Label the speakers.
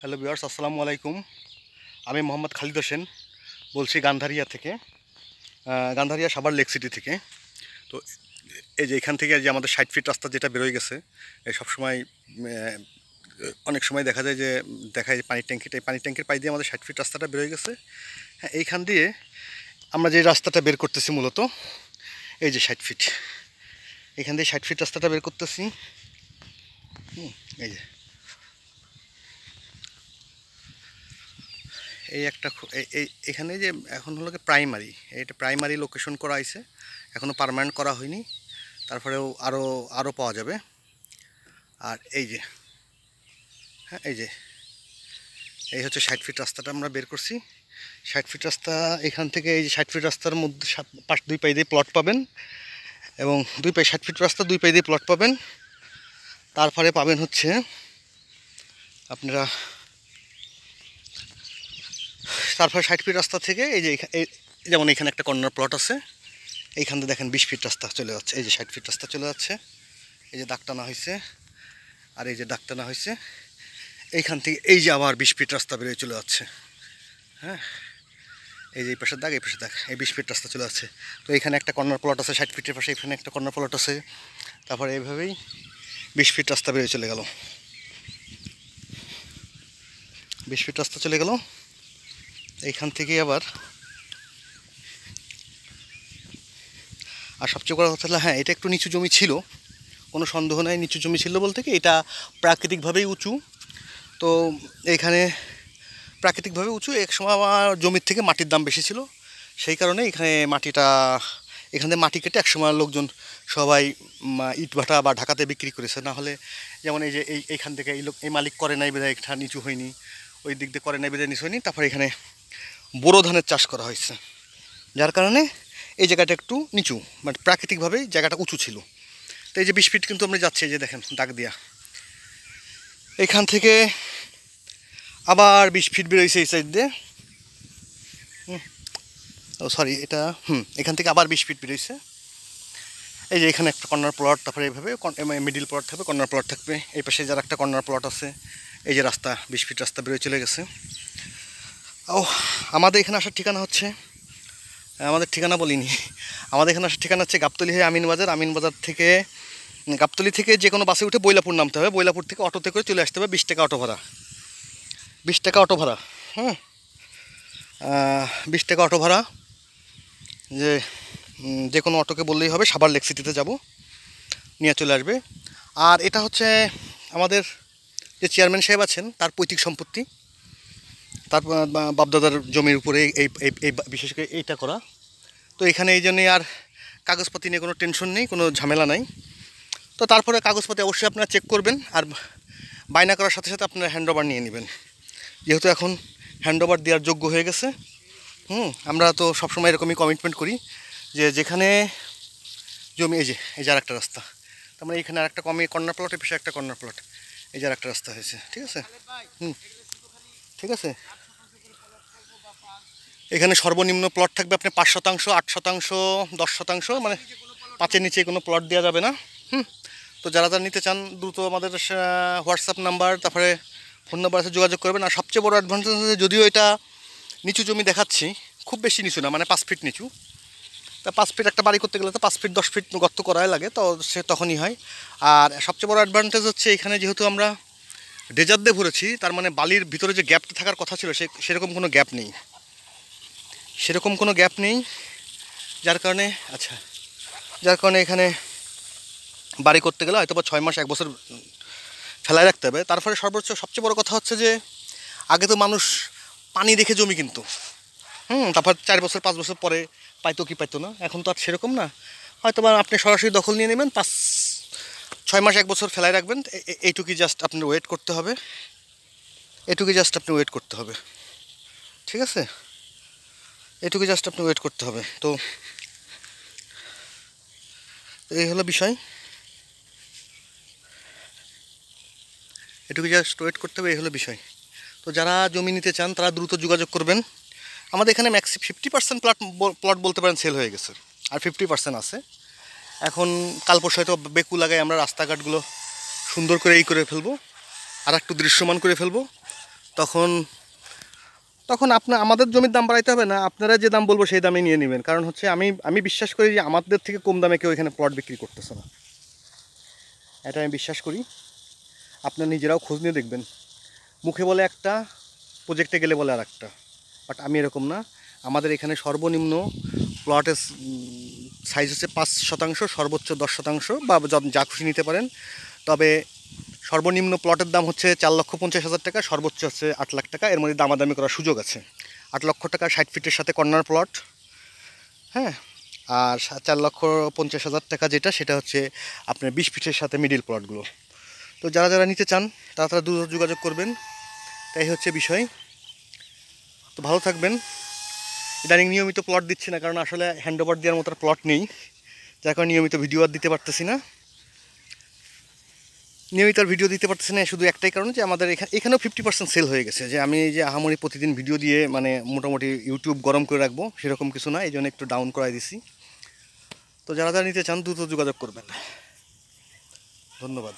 Speaker 1: Hello viewers, আসসালামু আলাইকুম। আমি মোহাম্মদ খালিদ হোসেন বলছি গান্ধারিয়া থেকে, গান্ধারিয়া সাভার লেক সিটি থেকে। তো এই যে এখান থেকে যে আমাদের 60 ফিট রাস্তা যেটা বেরোয় গেছে, এই সবসময় অনেক সময় দেখা যায় যে দেখায় পানির ট্যাঙ্কিটা, এই পানির ট্যাঙ্কির পাই দিয়ে আমাদের 60 ফিট রাস্তাটা বেরোয় গেছে। হ্যাঁ, এইখান দিয়ে আমরা যে রাস্তাটা বের করতেছি মূলত এই যে 60 ফিট, এখান দিয়ে 60 ফিট রাস্তাটা বের করতেছি। এই যে এই একটা এখানে যে এখন হলো কি প্রাইমারি, এটা প্রাইমারি লোকেশন করা হয়েছে, এখনও পার্মানেন্ট করা হয়নি। তারপরেও আরও আরও পাওয়া যাবে। আর এই যে হ্যাঁ, এই হচ্ছে 60 ফিট রাস্তাটা আমরা বের করছি। 60 ফিট রাস্তা, এখান থেকে এই যে 60 ফিট রাস্তার মধ্যে পাশ দুই পাই দিয়ে প্লট পাবেন, এবং দুই পাই 60 ফিট রাস্তা দুই পাই দিয়ে প্লট পাবেন। তারপরে পাবেন হচ্ছে আপনারা, তারপরে 60 ফিট রাস্তা থেকে এই যে যেমন এখানে একটা কর্নার প্লট আছে, এইখান থেকে দেখেন 20 ফিট রাস্তা চলে যাচ্ছে। এই যে 60 ফিট রাস্তা চলে যাচ্ছে, এই যে দাগ টানা হয়েছে, আর এই যে দাগ টানা হয়েছে। এইখান থেকে এই যে আবার 20 ফিট রাস্তা বেরিয়ে চলে যাচ্ছে। হ্যাঁ, এই যে এই পাশের দাগ, এই পাশের দাগ, এই 20 ফিট রাস্তা চলে যাচ্ছে। তো এখানে একটা কর্নার প্লট আছে 60 ফিটের পাশে, এখানে একটা কর্নার প্লট আছে। তারপরে এইভাবেই 20 ফিট রাস্তা বেরিয়ে চলে গেল, 20 ফিট রাস্তা চলে গেল। এইখান থেকে আবার, আর সবচেয়ে বড় কথা হলো, হ্যাঁ, এটা একটু নিচু জমি ছিল, কোনো সন্দেহ নাই। নিচু জমি ছিল বলতে কি, এটা প্রাকৃতিকভাবেই উঁচু। তো এখানে প্রাকৃতিকভাবে উঁচু, এক সময় আমার জমির থেকে মাটির দাম বেশি ছিল, সেই কারণে এখানে এখান থেকে মাটি কেটে একসময় লোকজন সবাই ইটভাটা বা ঢাকাতে বিক্রি করেছে। না হলে যেমন এই যে এইখান থেকে এই মালিক করে নাই বেঁধে এটা নিচু হয়নি, ওই দিক দিয়ে করে নাই বেঁধে নিচু হয়নি। তারপরে এখানে বোরো ধানের চাষ করা হয়েছে, যার কারণে এই জায়গাটা একটু নিচু, মানে প্রাকৃতিকভাবেই জায়গাটা উঁচু ছিল। তো এই যে 20 ফিট কিন্তু আমরা যাচ্ছি, এই যে দেখেন দাগ দিয়া, এখান থেকে আবার 20 ফিট বেরোইছে এই সাইড দিয়ে। ও সরি, এটা এখান থেকে আবার 20 ফিট বেরোইছে। এই যে এখানে একটা কর্নার প্লট, তারপরে এইভাবে মিডিল প্লট থাকবে, কর্নার প্লট থাকবে। এই পাশে যার একটা কর্নার প্লট আছে। এই যে রাস্তা 20 ফিট রাস্তা বেরোয় চলে গেছে। ও, আমাদের এখানে আসার ঠিকানা হচ্ছে, আমাদের ঠিকানা বলিনি, আমাদের এখানে আসার ঠিকানা হচ্ছে গাবতলী হয়ে আমিনবাজার, আমিনবাজার থেকে গাবতলী থেকে যে কোনো বাসে উঠে বৈলাপুর নামতে হবে, বৈলাপুর থেকে অটোতে করে চলে আসতে হবে। 20 টাকা অটো ভাড়া, 20 টাকা অটো ভাড়া। হ্যাঁ, 20 টাকা অটো ভাড়া, যে যে কোনো অটোকে বললেই হবে, সাভার লেক সিটিতে যাব, নিয়ে চলে আসবে। আর এটা হচ্ছে আমাদের যে চেয়ারম্যান সাহেব আছেন তার পৈতৃক সম্পত্তি, তার বাপদাদার জমির উপরে এই এই বিশেষ করে এইটা করা। তো এখানে এই জন্যে আর কাগজপাতি নিয়ে কোনো টেনশন নেই, কোনো ঝামেলা নাই। তো তারপরে কাগজপাতি অবশ্যই আপনারা চেক করবেন, আর বায়না করার সাথে সাথে আপনারা হ্যান্ডওভার নিয়ে নেবেন, যেহেতু এখন হ্যান্ডওভার দেওয়ার যোগ্য হয়ে গেছে। আমরা তো সবসময় এরকমই কমিটমেন্ট করি যে যেখানে জমি, এই যে আর একটা রাস্তা, তার মানে এখানে আর একটা কর্নার প্লটের পেশে একটা কর্নার প্লট, এই যে আর একটা রাস্তা হয়েছে। ঠিক আছে, ঠিক আছে। এখানে সর্বনিম্ন প্লট থাকবে আপনি 5%, 8%, 10%, মানে 5-এর নিচে কোনো প্লট দেওয়া যাবে না। তো যারা যারা নিতে চান দ্রুত আমাদের হোয়াটসঅ্যাপ নাম্বার, তারপরে ফোন নাম্বার আছে, যোগাযোগ করবেন। আর সবচেয়ে বড় অ্যাডভান্টেজ আছে, যদিও এটা নিচু জমি দেখাচ্ছি, খুব বেশি নিচু না, মানে 5 ফিট নিচু। তা 5 ফিট একটা বাড়ি করতে গেলে তো 5 ফিট 10 ফিট গর্ত করাই লাগে, তো সে তখনই হয়। আর সবচেয়ে বড় অ্যাডভান্টেজ হচ্ছে, এখানে যেহেতু আমরা ডেজার্ট দিয়ে ভরেছি, তার মানে বালির ভিতরে যে গ্যাপটা থাকার কথা ছিল সেরকম কোনো গ্যাপ নেই, সেরকম কোনো গ্যাপ নেই। যার কারণে যার কারণে এখানে বাড়ি করতে গেলে হয়তো বা 6 মাস 1 বছর ফেলায় রাখতে হবে। তারপরে সবচেয়ে বড় কথা হচ্ছে যে, আগে তো মানুষ পানি দেখে জমি কিনতো, তারপর 4 বছর 5 বছর পরে পাইতো কি পাইতো না। এখন তো আর সেরকম না, হয়তো বা আপনি সরাসরি দখল নিয়ে নেবেন, 6 মাস 1 বছর ফেলায় রাখবেন, এইটুকুই জাস্ট আপনি ওয়েট করতে হবে, ঠিক আছে, এইটুকুই জাস্ট আপনি ওয়েট করতে হবে। তো এই হলো বিষয়, এটুকু জাস্ট ওয়েট করতে হবে, এই হলো বিষয়। তো যারা জমি নিতে চান তারা দ্রুত যোগাযোগ করবেন। আমাদের এখানে 50% প্লট বলতে পারেন সেল হয়ে গেছে, আর 50% আছে। এখন কাল পরশু হয়তো বেকু লাগাই আমরা রাস্তাঘাটগুলো সুন্দর করে করে ফেলবো, আর একটু দৃশ্যমান করে ফেলবো। তখন তখন আমাদের জমির দাম বাড়াইতে হবে না, আপনারা যে দাম বলবো সেই দামে নিয়ে নেবেন। কারণ হচ্ছে আমি বিশ্বাস করি যে আমাদের থেকে কম দামে কেউ এখানে প্লট বিক্রি করতেছে না, এটা আমি বিশ্বাস করি। আপনারা নিজেরাও খোঁজ নিয়ে দেখবেন, মুখে বলে একটা, প্রজেক্টে গেলে বলে আর একটা। বাট আমি এরকম না। আমাদের এখানে সর্বনিম্ন প্লটের সাইজ হচ্ছে 5%, সর্বোচ্চ 10%, বা যা খুশি নিতে পারেন। তবে সর্বনিম্ন প্লটের দাম হচ্ছে 4,50,000 টাকা, সর্বোচ্চ হচ্ছে 8 লাখ টাকা। এর মধ্যে দামাদামি করার সুযোগ আছে। 8 লক্ষ টাকা 60 ফিটের সাথে কর্নার প্লট, হ্যাঁ। আর 4,50,000 টাকা যেটা, সেটা হচ্ছে আপনার 20 ফিটের সাথে মিডিল প্লটগুলো। তো যারা যারা নিতে চান তারা দ্রুত যোগাযোগ করবেন, তাই হচ্ছে বিষয়। তো ভালো থাকবেন। ইদানিং নিয়মিত প্লট দিচ্ছি না, কারণ আসলে হ্যান্ড ওভার দেওয়ার মতো প্লট নেই, যার কারণে নিয়মিত ভিডিও আর দিতে পারতেছি না। শুধু একটাই কারণ যে আমাদের এখানেও 50% সেল হয়ে গেছে। যে আমি যে আহামরি প্রতিদিন ভিডিও দিয়ে মানে মোটামুটি ইউটিউব গরম করে রাখবো সেরকম কিছু না, এই জন্য একটু ডাউন করাই দিছি। তো যারা যারা নিতে চান দ্রুত যোগাযোগ করবেন। ধন্যবাদ।